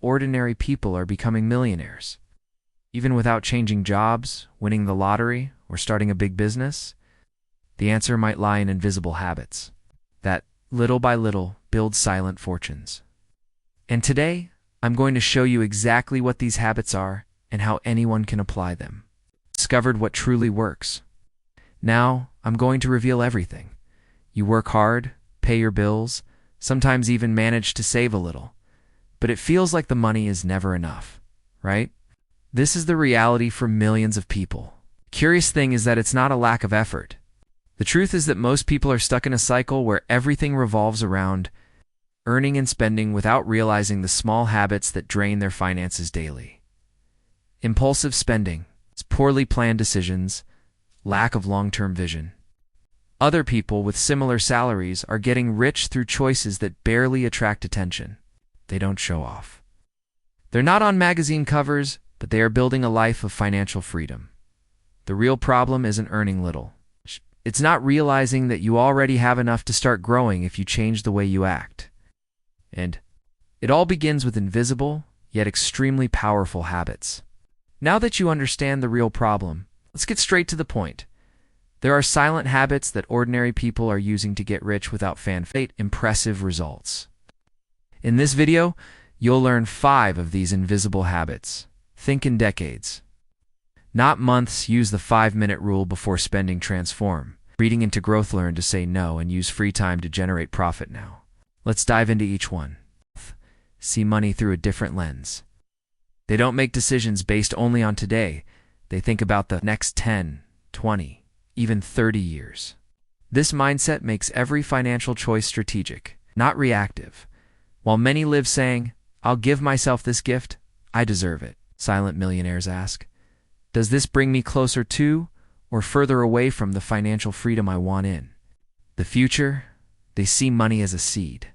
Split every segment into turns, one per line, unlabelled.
ordinary people are becoming millionaires. Even without changing jobs, winning the lottery, or starting a big business, the answer might lie in invisible habits that, little by little, build silent fortunes. And today, I'm going to show you exactly what these habits are and how anyone can apply them. Discovered what truly works. Now, I'm going to reveal everything. You work hard, pay your bills, sometimes even manage to save a little, but it feels like the money is never enough, right? This is the reality for millions of people. Curious thing is that it's not a lack of effort. The truth is that most people are stuck in a cycle where everything revolves around earning and spending without realizing the small habits that drain their finances daily. Impulsive spending, poorly planned decisions, lack of long-term vision. Other people with similar salaries are getting rich through choices that barely attract attention. They don't show off. They're not on magazine covers, but they are building a life of financial freedom. The real problem isn't earning little. It's not realizing that you already have enough to start growing if you change the way you act. And it all begins with invisible, yet extremely powerful habits. Now that you understand the real problem, let's get straight to the point. There are silent habits that ordinary people are using to get rich without fanfare. Impressive results. In this video, you'll learn 5 of these invisible habits. Think in decades. Not months. Use the 5-minute rule before spending. Transform. Reading into growth. Learn to say no and use free time to generate profit now. Let's dive into each one. See money through a different lens. They don't make decisions based only on today. They think about the next 10, 20, even 30 years. This mindset makes every financial choice strategic, not reactive. While many live saying, "I'll give myself this gift, I deserve it," silent millionaires ask, "Does this bring me closer to or further away from the financial freedom I want in?" The future, they see money as a seed.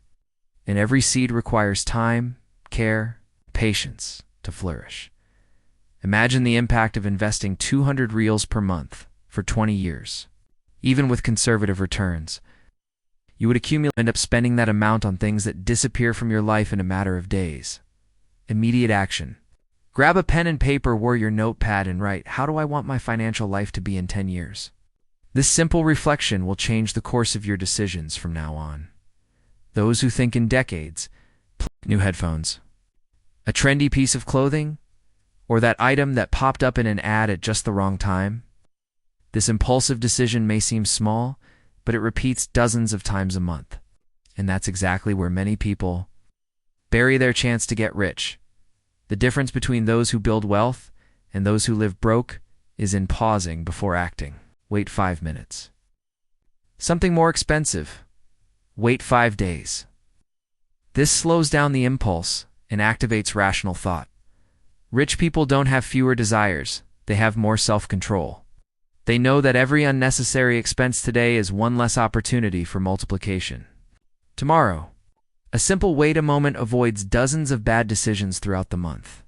And every seed requires time, care, patience to flourish. Imagine the impact of investing 200 reals per month for 20 years. Even with conservative returns, you would end up spending that amount on things that disappear from your life in a matter of days. Immediate action. Grab a pen and paper or your notepad and write, "How do I want my financial life to be in 10 years?" This simple reflection will change the course of your decisions from now on. Those who think in decades, new headphones, a trendy piece of clothing, or that item that popped up in an ad at just the wrong time. This impulsive decision may seem small, but it repeats dozens of times a month. And that's exactly where many people bury their chance to get rich. The difference between those who build wealth and those who live broke is in pausing before acting. Wait 5 minutes. Something more expensive. Wait 5 days. This slows down the impulse and activates rational thought. Rich people don't have fewer desires, they have more self-control. They know that every unnecessary expense today is one less opportunity for multiplication tomorrow. A simple wait a moment avoids dozens of bad decisions throughout the month.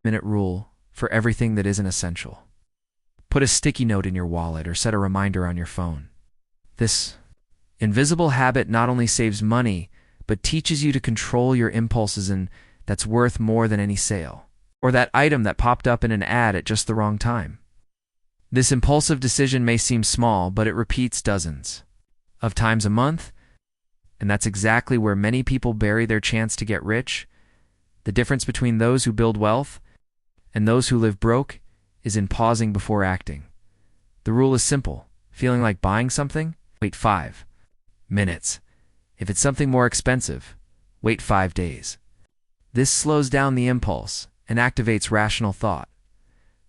Minute rule for everything that isn't essential. Put a sticky note in your wallet or set a reminder on your phone. This invisible habit not only saves money, but teaches you to control your impulses, and that's worth more than any sale. Or that item that popped up in an ad at just the wrong time. This impulsive decision may seem small, but it repeats dozens of times a month, and that's exactly where many people bury their chance to get rich. The difference between those who build wealth and those who live broke is in pausing before acting. The rule is simple. Feeling like buying something? Wait 5 minutes. If it's something more expensive, wait 5 days. This slows down the impulse and activates rational thought.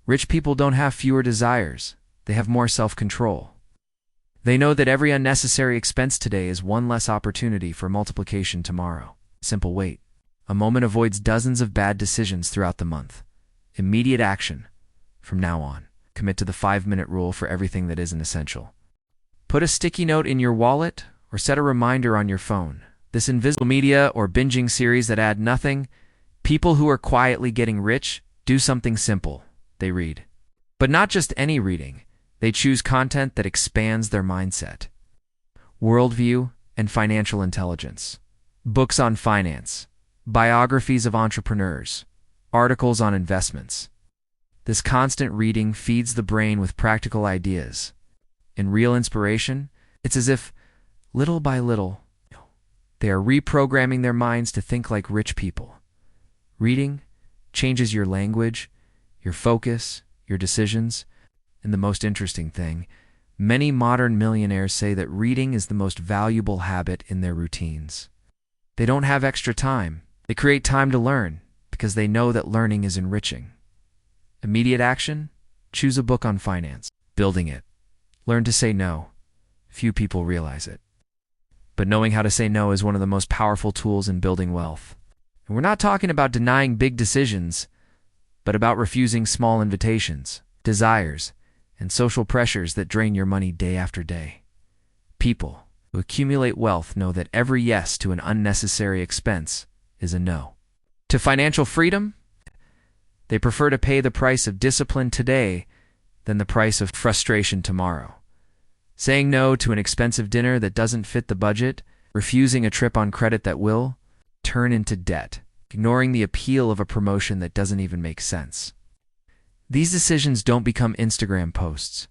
Rich people don't have fewer desires, they have more self-control. They know that every unnecessary expense today is one less opportunity for multiplication tomorrow. Simple wait. A moment avoids dozens of bad decisions throughout the month. Immediate action. From now on, commit to the 5-minute rule for everything that isn't essential. Put a sticky note in your wallet or set a reminder on your phone. This invisible media or binging series that add nothing. People who are quietly getting rich do something simple. They read. But not just any reading. They choose content that expands their mindset, worldview, and financial intelligence. Books on finance, biographies of entrepreneurs, articles on investments. This constant reading feeds the brain with practical ideas and real inspiration. It's as if, little by little, they are reprogramming their minds to think like rich people. Reading changes your language, your focus, your decisions, and the most interesting thing, many modern millionaires say that reading is the most valuable habit in their routines. They don't have extra time. They create time to learn because they know that learning is enriching. Immediate action? Choose a book on finance. Building it. Learn to say no. Few people realize it. But knowing how to say no is one of the most powerful tools in building wealth. And we're not talking about denying big decisions, but about refusing small invitations, desires, and social pressures that drain your money day after day. People who accumulate wealth know that every yes to an unnecessary expense is a no. To financial freedom, they prefer to pay the price of discipline today than the price of frustration tomorrow. Saying no to an expensive dinner that doesn't fit the budget, refusing a trip on credit that will turn into debt, ignoring the appeal of a promotion that doesn't even make sense. These decisions don't become Instagram posts,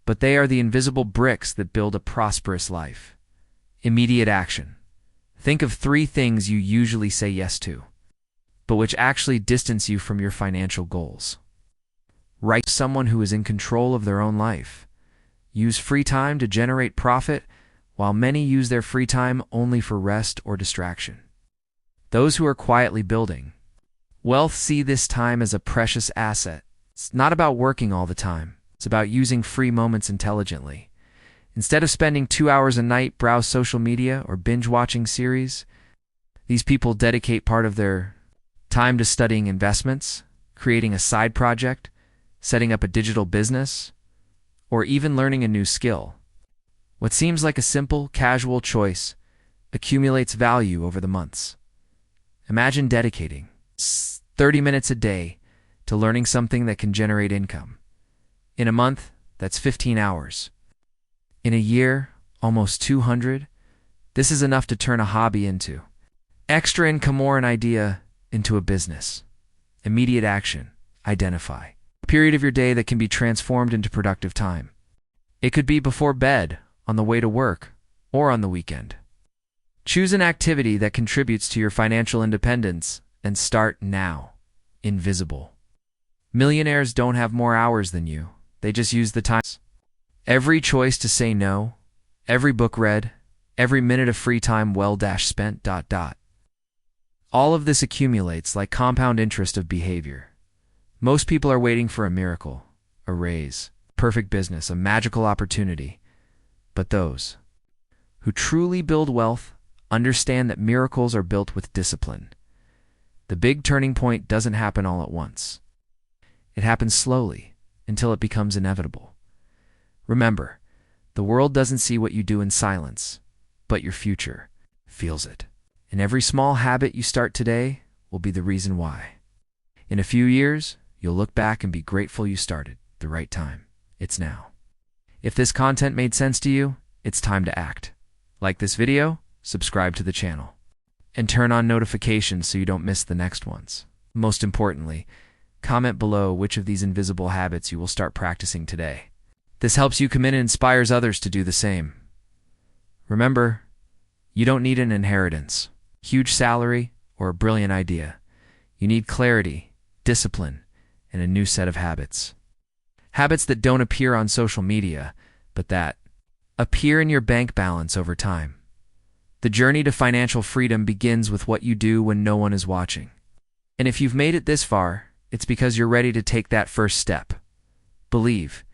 but they are the invisible bricks that build a prosperous life. Immediate action. Think of 3 things you usually say yes to, but which actually distance you from your financial goals. Write someone who is in control of their own life. Use free time to generate profit, while many use their free time only for rest or distraction. Those who are quietly building wealth see this time as a precious asset. It's not about working all the time. It's about using free moments intelligently. Instead of spending 2 hours a night browse social media or binge watching series, these people dedicate part of their time to studying investments, creating a side project, setting up a digital business, or even learning a new skill. What seems like a simple, casual choice accumulates value over the months. Imagine dedicating 30 minutes a day to learning something that can generate income. In a month, that's 15 hours. In a year, almost 200. This is enough to turn a hobby into extra income or an idea into a business. Immediate action. Identify a period of your day that can be transformed into productive time. It could be before bed, on the way to work, or on the weekend. Choose an activity that contributes to your financial independence and start now. Invisible. Millionaires don't have more hours than you. They just use the time. Every choice to say no, every book read, every minute of free time well-spent. All of this accumulates like compound interest of behavior. Most people are waiting for a miracle, a raise, perfect business, a magical opportunity. But those who truly build wealth understand that miracles are built with discipline. The big turning point doesn't happen all at once. It happens slowly until it becomes inevitable. Remember, the world doesn't see what you do in silence, but your future feels it. And every small habit you start today will be the reason why. In a few years, you'll look back and be grateful you started the right time. It's now. If this content made sense to you, it's time to act. Like this video, subscribe to the channel, and turn on notifications so you don't miss the next ones. Most importantly, comment below which of these invisible habits you will start practicing today. This helps you commit and inspires others to do the same. Remember, you don't need an inheritance, huge salary, or a brilliant idea. You need clarity, discipline, and a new set of habits. Habits that don't appear on social media, but that appear in your bank balance over time. The journey to financial freedom begins with what you do when no one is watching. And if you've made it this far, it's because you're ready to take that first step. Believe.